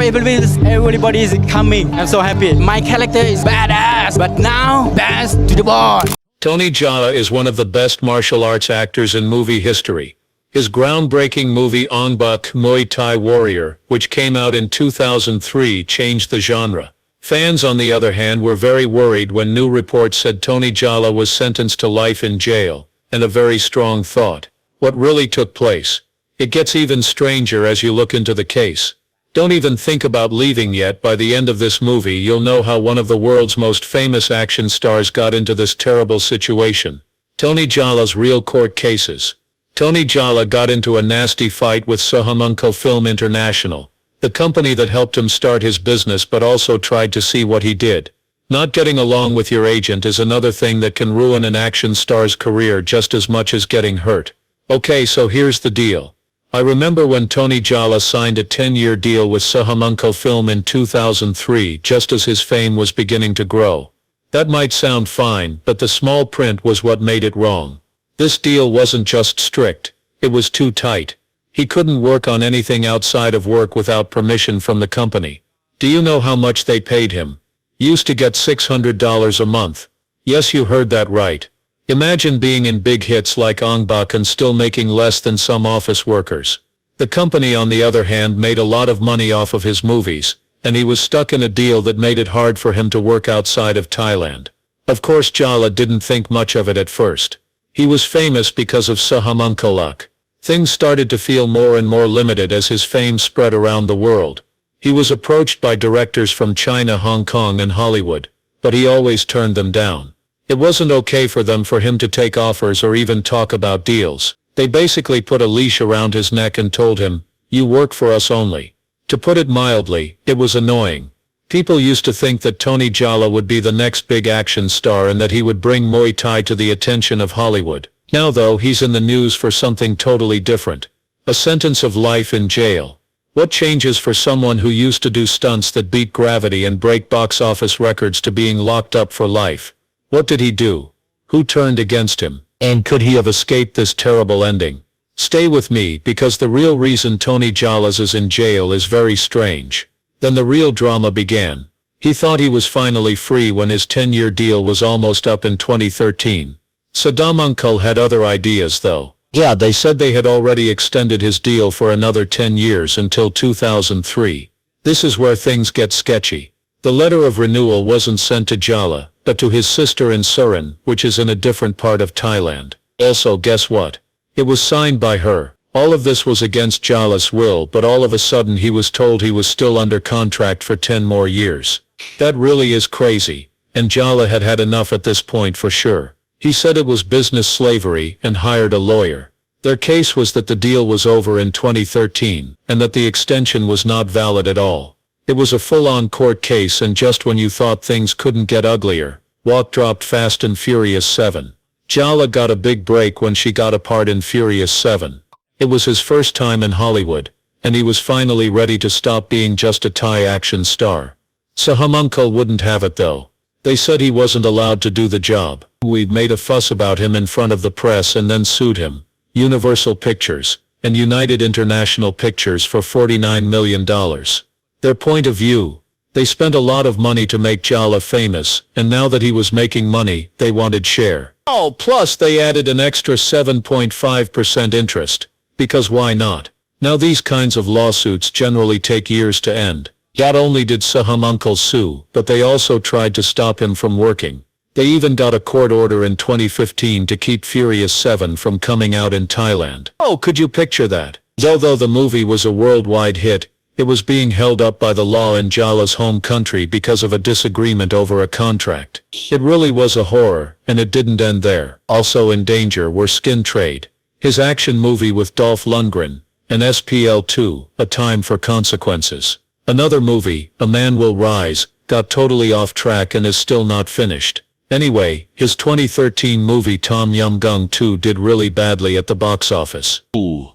everybody is coming. I'm so happy. My character is badass, but now dance to the ball. Tony Jaa is one of the best martial arts actors in movie history. His groundbreaking movie Ong-Bak Muay Thai Warrior, which came out in 2003, changed the genre. Fans, on the other hand, were very worried when new reports said Tony Jaa was sentenced to life in jail, and a very strong thought. What really took place? It gets even stranger as you look into the case. Don't even think about leaving yet. By the end of this movie you'll know how one of the world's most famous action stars got into this terrible situation. Tony Jaa's real court cases. Tony Jaa got into a nasty fight with Ong-Bak Film International, the company that helped him start his business but also tried to see what he did. Not getting along with your agent is another thing that can ruin an action star's career just as much as getting hurt. Okay, so here's the deal. I remember when Tony Jaa signed a 10-year deal with Ong-Bak Film in 2003 just as his fame was beginning to grow. That might sound fine, but the small print was what made it wrong. This deal wasn't just strict, it was too tight. He couldn't work on anything outside of work without permission from the company. Do you know how much they paid him? Used to get $600 a month. Yes, you heard that right. Imagine being in big hits like Ong-Bak and still making less than some office workers. The company, on the other hand, made a lot of money off of his movies, and he was stuck in a deal that made it hard for him to work outside of Thailand. Of course, Jaa didn't think much of it at first. He was famous because of Ong-Bak. Things started to feel more and more limited as his fame spread around the world. He was approached by directors from China, Hong Kong, and Hollywood, but he always turned them down. It wasn't okay for him to take offers or even talk about deals. They basically put a leash around his neck and told him, "You work for us only." To put it mildly, it was annoying. People used to think that Tony Jaa would be the next big action star and that he would bring Muay Thai to the attention of Hollywood. Now though, he's in the news for something totally different. A sentence of life in jail. What changes for someone who used to do stunts that beat gravity and break box office records to being locked up for life? What did he do? Who turned against him? And could he have escaped this terrible ending? Stay with me, because the real reason Tony Jaa is in jail is very strange. Then the real drama began. He thought he was finally free when his 10-year deal was almost up in 2013. Ong-Bak had other ideas though. Yeah, they said they had already extended his deal for another 10 years until 2003. This is where things get sketchy. The letter of renewal wasn't sent to Jaa, but to his sister in Surin, which is in a different part of Thailand. Also, guess what? It was signed by her. All of this was against Jaa's will, but all of a sudden he was told he was still under contract for 10 more years. That really is crazy, and Jaa had had enough at this point for sure. He said it was business slavery and hired a lawyer. Their case was that the deal was over in 2013, and that the extension was not valid at all. It was a full-on court case, and just when you thought things couldn't get uglier, Walk dropped Fast and Furious 7. Jaa got a big break when she got a part in Furious 7. It was his first time in Hollywood, and he was finally ready to stop being just a Thai action star. Ong-Bak wouldn't have it though. They said he wasn't allowed to do the job. We made a fuss about him in front of the press and then sued him, Universal Pictures, and United International Pictures for $49 million. Their point of view: they spent a lot of money to make Jaa famous, and now that he was making money, they wanted share. Oh, plus they added an extra 7.5% interest. Because why not? Now these kinds of lawsuits generally take years to end. Not only did Ong-Bak sue, but they also tried to stop him from working. They even got a court order in 2015 to keep Furious 7 from coming out in Thailand. Oh, could you picture that? Though the movie was a worldwide hit, it was being held up by the law in Jaa's home country because of a disagreement over a contract. It really was a horror, and it didn't end there. Also in danger were Skin Trade, his action movie with Dolph Lundgren, and SPL2, A Time for Consequences. Another movie, A Man Will Rise, got totally off track and is still not finished. Anyway, his 2013 movie Tom Yum Goong 2 did really badly at the box office. Ooh.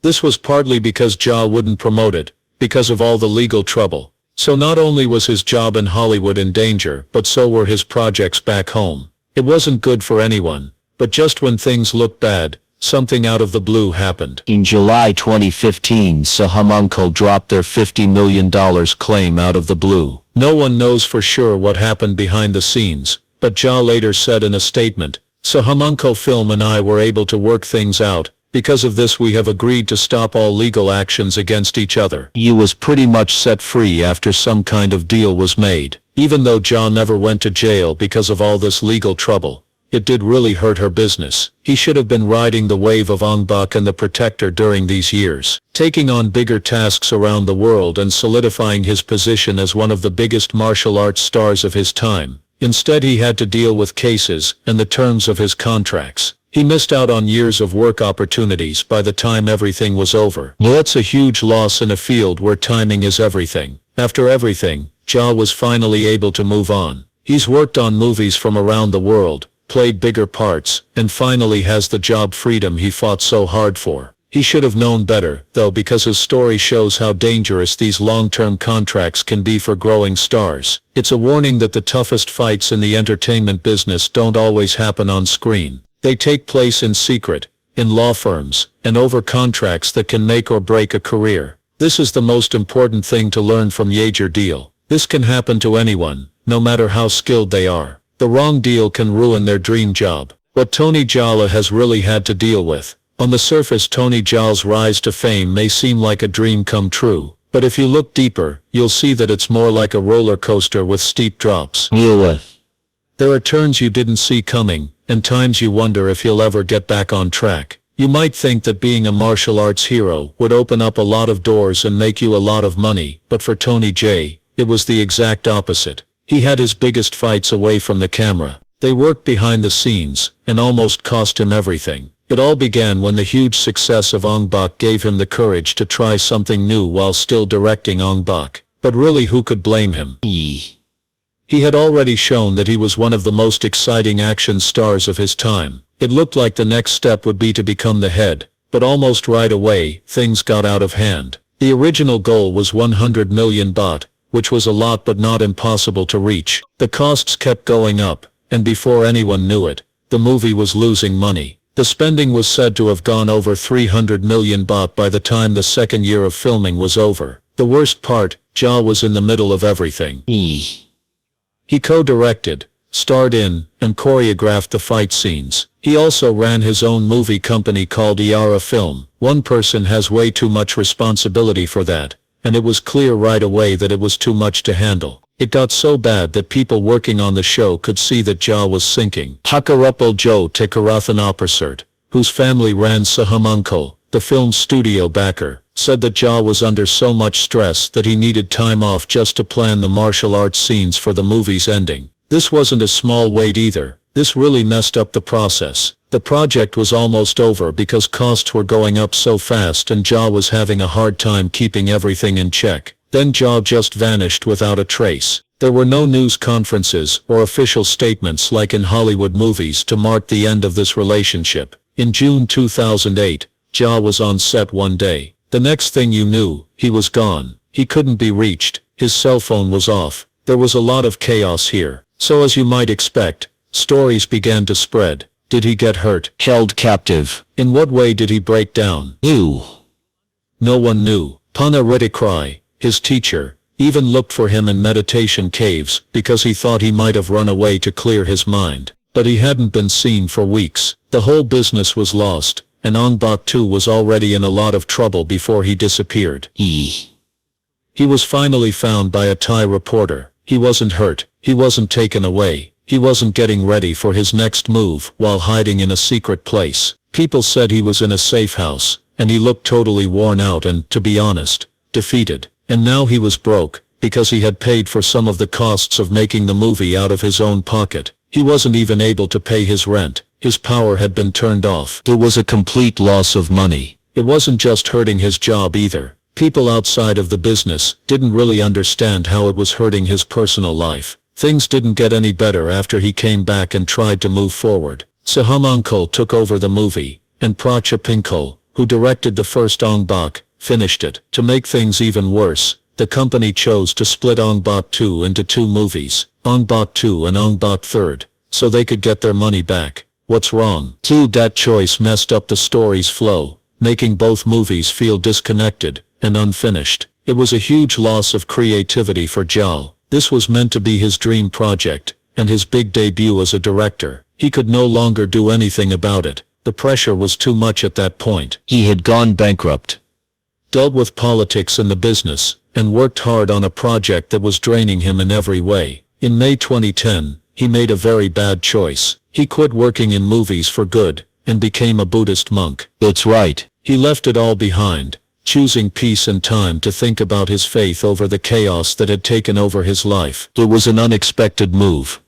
This was partly because Jaa wouldn't promote it, because of all the legal trouble. So not only was his job in Hollywood in danger, but so were his projects back home. It wasn't good for anyone. But just when things looked bad, something out of the blue happened. In July 2015, Sahamunko dropped their $50 million claim out of the blue. No one knows for sure what happened behind the scenes, but Ja later said in a statement, "Sahamunko Film and I were able to work things out. Because of this we have agreed to stop all legal actions against each other." He was pretty much set free after some kind of deal was made. Even though Ja never went to jail because of all this legal trouble, it did really hurt her business. He should have been riding the wave of Ong-Bak and the Protector during these years, taking on bigger tasks around the world and solidifying his position as one of the biggest martial arts stars of his time. Instead he had to deal with cases and the terms of his contracts. He missed out on years of work opportunities by the time everything was over. That's a huge loss in a field where timing is everything. After everything, Ja was finally able to move on. He's worked on movies from around the world, played bigger parts, and finally has the job freedom he fought so hard for. He should have known better, though, because his story shows how dangerous these long-term contracts can be for growing stars. It's a warning that the toughest fights in the entertainment business don't always happen on screen. They take place in secret, in law firms, and over contracts that can make or break a career. This is the most important thing to learn from Yeager deal. This can happen to anyone, no matter how skilled they are. The wrong deal can ruin their dream job. What Tony Jala has really had to deal with. On the surface, Tony Jala's rise to fame may seem like a dream come true, but if you look deeper, you'll see that it's more like a roller coaster with steep drops. There are turns you didn't see coming, and times you wonder if he'll ever get back on track. You might think that being a martial arts hero would open up a lot of doors and make you a lot of money, but for Tony J, it was the exact opposite. He had his biggest fights away from the camera. They worked behind the scenes, and almost cost him everything. It all began when the huge success of Ong-Bak gave him the courage to try something new while still directing Ong-Bak. But really, who could blame him? He had already shown that he was one of the most exciting action stars of his time. It looked like the next step would be to become the head, but almost right away, things got out of hand. The original goal was 100 million baht, which was a lot but not impossible to reach. The costs kept going up, and before anyone knew it, the movie was losing money. The spending was said to have gone over 300 million baht by the time the second year of filming was over. The worst part, Ja was in the middle of everything. He co-directed, starred in, and choreographed the fight scenes. He also ran his own movie company called Iara Film. One person has way too much responsibility for that, and it was clear right away that it was too much to handle. It got so bad that people working on the show could see that Ja was sinking. Hakarupal Jo Tekarathan Opersert, whose family ran Sahamunko, the film's studio backer, said that Ja was under so much stress that he needed time off just to plan the martial arts scenes for the movie's ending. This wasn't a small weight either. This really messed up the process. The project was almost over because costs were going up so fast and Ja was having a hard time keeping everything in check. Then Ja just vanished without a trace. There were no news conferences or official statements like in Hollywood movies to mark the end of this relationship. In June 2008, Ja was on set one day. The next thing you knew, he was gone. He couldn't be reached. His cell phone was off. There was a lot of chaos here. So as you might expect, stories began to spread. Did he get hurt? Held captive. In what way did he break down? No one knew. Pana Ritikrai, his teacher, even looked for him in meditation caves because he thought he might have run away to clear his mind. But he hadn't been seen for weeks. The whole business was lost, and Ong-Bak too was already in a lot of trouble before he disappeared. He was finally found by a Thai reporter. He wasn't hurt. He wasn't taken away. He wasn't getting ready for his next move while hiding in a secret place. People said he was in a safe house, and he looked totally worn out and, to be honest, defeated. And now he was broke, because he had paid for some of the costs of making the movie out of his own pocket. He wasn't even able to pay his rent. His power had been turned off. It was a complete loss of money. It wasn't just hurting his job either. People outside of the business didn't really understand how it was hurting his personal life. Things didn't get any better after he came back and tried to move forward. Sahamunko took over the movie, and Pracha Pinkol, who directed the first Ong-Bak, finished it. To make things even worse, the company chose to split Ong-Bak 2 into two movies, Ong-Bak 2 and Ong-Bak 3, so they could get their money back. What's wrong? 2. That choice messed up the story's flow, making both movies feel disconnected and unfinished. It was a huge loss of creativity for Zhao. This was meant to be his dream project, and his big debut as a director. He could no longer do anything about it. The pressure was too much at that point. He had gone bankrupt, dealt with politics and the business, and worked hard on a project that was draining him in every way. In May 2010, he made a very bad choice. He quit working in movies for good, and became a Buddhist monk. That's right. He left it all behind, choosing peace and time to think about his faith over the chaos that had taken over his life. It was an unexpected move,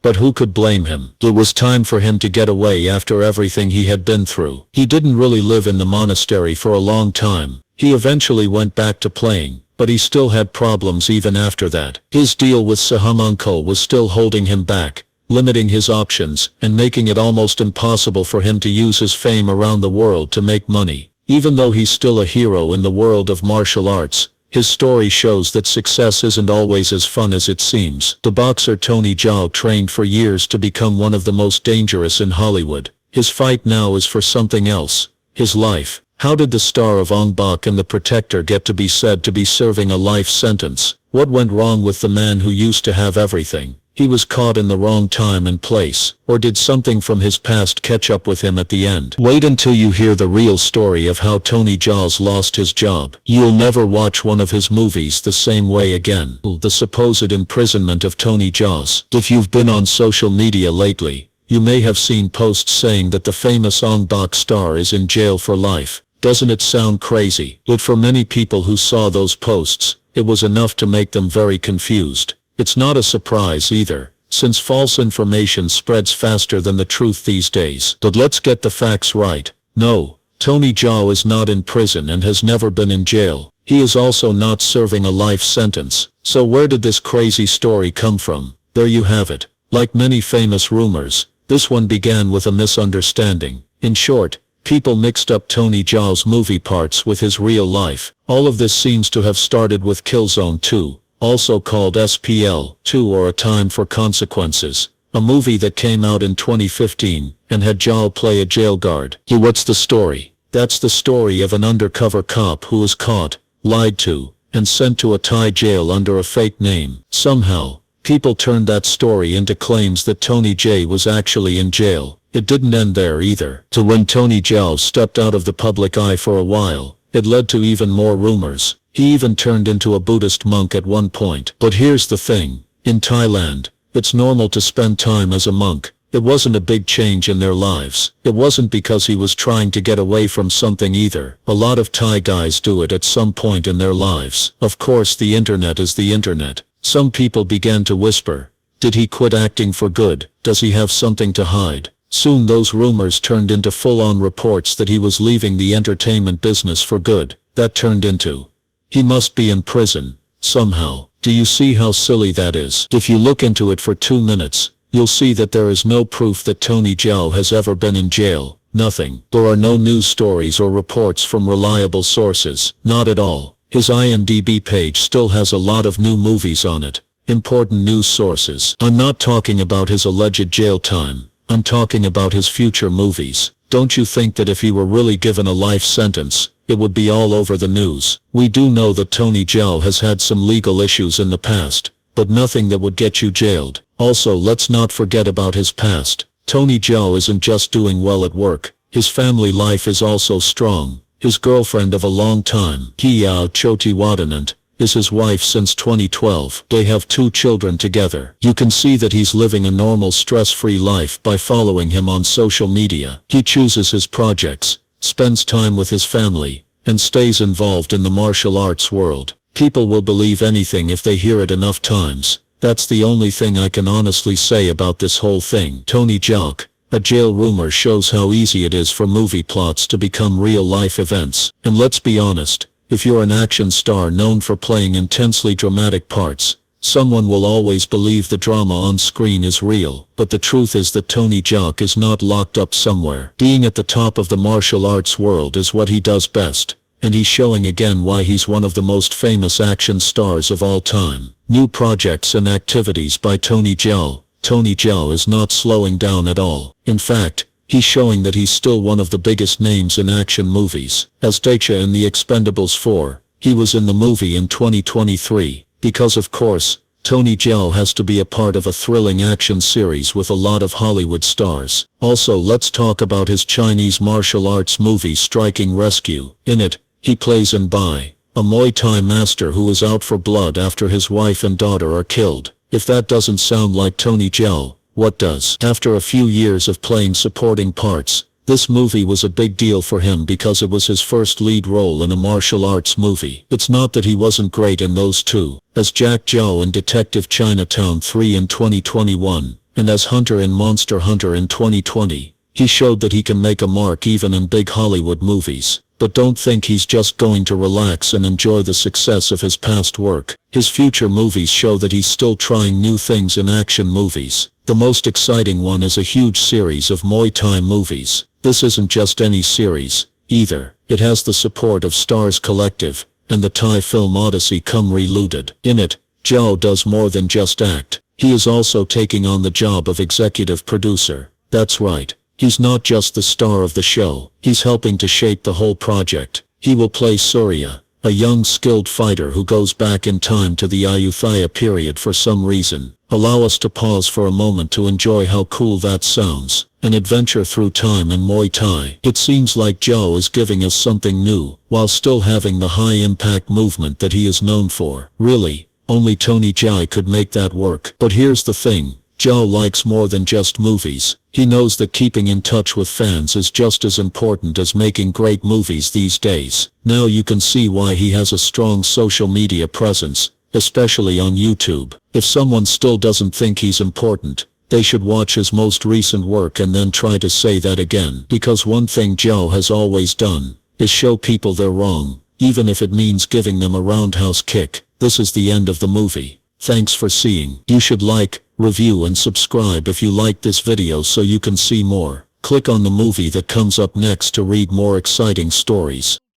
but who could blame him? It was time for him to get away after everything he had been through. He didn't really live in the monastery for a long time. He eventually went back to playing, but he still had problems even after that. His deal with Uncle was still holding him back, limiting his options and making it almost impossible for him to use his fame around the world to make money. Even though he's still a hero in the world of martial arts, his story shows that success isn't always as fun as it seems. The boxer Tony Jaa trained for years to become one of the most dangerous in Hollywood. His fight now is for something else: his life. How did the star of Ong-Bak and The Protector get to be said to be serving a life sentence? What went wrong with the man who used to have everything? He was caught in the wrong time and place, or did something from his past catch up with him at the end? Wait until you hear the real story of how Tony Jaa lost his job. You'll never watch one of his movies the same way again. The supposed imprisonment of Tony Jaa. If you've been on social media lately, you may have seen posts saying that the famous Ong-Bak star is in jail for life. Doesn't it sound crazy? But for many people who saw those posts, it was enough to make them very confused. It's not a surprise either, since false information spreads faster than the truth these days. But let's get the facts right. No, Tony Jaa is not in prison and has never been in jail. He is also not serving a life sentence. So where did this crazy story come from? There you have it. Like many famous rumors, this one began with a misunderstanding. In short, people mixed up Tony Jaa's movie parts with his real life. All of this seems to have started with Killzone 2, also called SPL 2 or A Time for Consequences, a movie that came out in 2015 and had Jaa play a jail guard. What's the story? That's the story of an undercover cop who was caught, lied to, and sent to a Thai jail under a fake name. Somehow, people turned that story into claims that Tony Jaa was actually in jail. It didn't end there either. So when Tony Jaa stepped out of the public eye for a while, it led to even more rumors. He even turned into a Buddhist monk at one point. But here's the thing. In Thailand, it's normal to spend time as a monk. It wasn't a big change in their lives. It wasn't because he was trying to get away from something either. A lot of Thai guys do it at some point in their lives. Of course, the internet is the internet. Some people began to whisper, did he quit acting for good? Does he have something to hide? Soon those rumors turned into full-on reports that he was leaving the entertainment business for good. That turned into, he must be in prison, somehow. Do you see how silly that is? If you look into it for 2 minutes, you'll see that there is no proof that Tony Jaa has ever been in jail. Nothing. There are no news stories or reports from reliable sources. Not at all. His IMDb page still has a lot of new movies on it. Important news sources. I'm not talking about his alleged jail time. I'm talking about his future movies. Don't you think that if he were really given a life sentence, it would be all over the news? We do know that Tony Jaa has had some legal issues in the past, but nothing that would get you jailed. Also, let's not forget about his past. Tony Jaa isn't just doing well at work. His family life is also strong. His girlfriend of a long time, Kiao Chotiwadanant, is his wife since 2012. They have 2 children together. You can see that he's living a normal stress-free life by following him on social media. He chooses his projects, spends time with his family, and stays involved in the martial arts world. People will believe anything if they hear it enough times. That's the only thing I can honestly say about this whole thing. Tony Jaa, a jail rumor shows how easy it is for movie plots to become real-life events. And let's be honest, if you're an action star known for playing intensely dramatic parts, someone will always believe the drama on screen is real. But the truth is that Tony Jaa is not locked up somewhere. Being at the top of the martial arts world is what he does best, and he's showing again why he's one of the most famous action stars of all time. New projects and activities by Tony Jaa. Tony Jaa is not slowing down at all. In fact, he's showing that he's still one of the biggest names in action movies. As Dacha in The Expendables 4, he was in the movie in 2023, because of course, Tony Jaa has to be a part of a thrilling action series with a lot of Hollywood stars. Also, let's talk about his Chinese martial arts movie Striking Rescue. In it, he plays Ong-Bak, a Muay Thai master who is out for blood after his wife and daughter are killed. If that doesn't sound like Tony Jaa, what does? After a few years of playing supporting parts, this movie was a big deal for him because it was his first lead role in a martial arts movie. It's not that he wasn't great in those two, as Jack Zhao in Detective Chinatown 3 in 2021, and as Hunter in Monster Hunter in 2020. He showed that he can make a mark even in big Hollywood movies. But don't think he's just going to relax and enjoy the success of his past work. His future movies show that he's still trying new things in action movies. The most exciting one is a huge series of Muay Thai movies. This isn't just any series, either. It has the support of Stars Collective, and the Thai film Odyssey Come Reloaded. In it, Zhao does more than just act. He is also taking on the job of executive producer. That's right. He's not just the star of the show, he's helping to shape the whole project. He will play Surya, a young skilled fighter who goes back in time to the Ayutthaya period for some reason. Allow us to pause for a moment to enjoy how cool that sounds. An adventure through time and Muay Thai. It seems like Zhao is giving us something new, while still having the high-impact movement that he is known for. Really, only Tony Jaa could make that work. But here's the thing. Zhao likes more than just movies. He knows that keeping in touch with fans is just as important as making great movies these days. Now you can see why he has a strong social media presence, especially on YouTube. If someone still doesn't think he's important, they should watch his most recent work and then try to say that again. Because one thing Zhao has always done, is show people they're wrong, even if it means giving them a roundhouse kick. This is the end of the movie. Thanks for seeing. You should like, review and subscribe if you like this video so you can see more. Click on the movie that comes up next to read more exciting stories.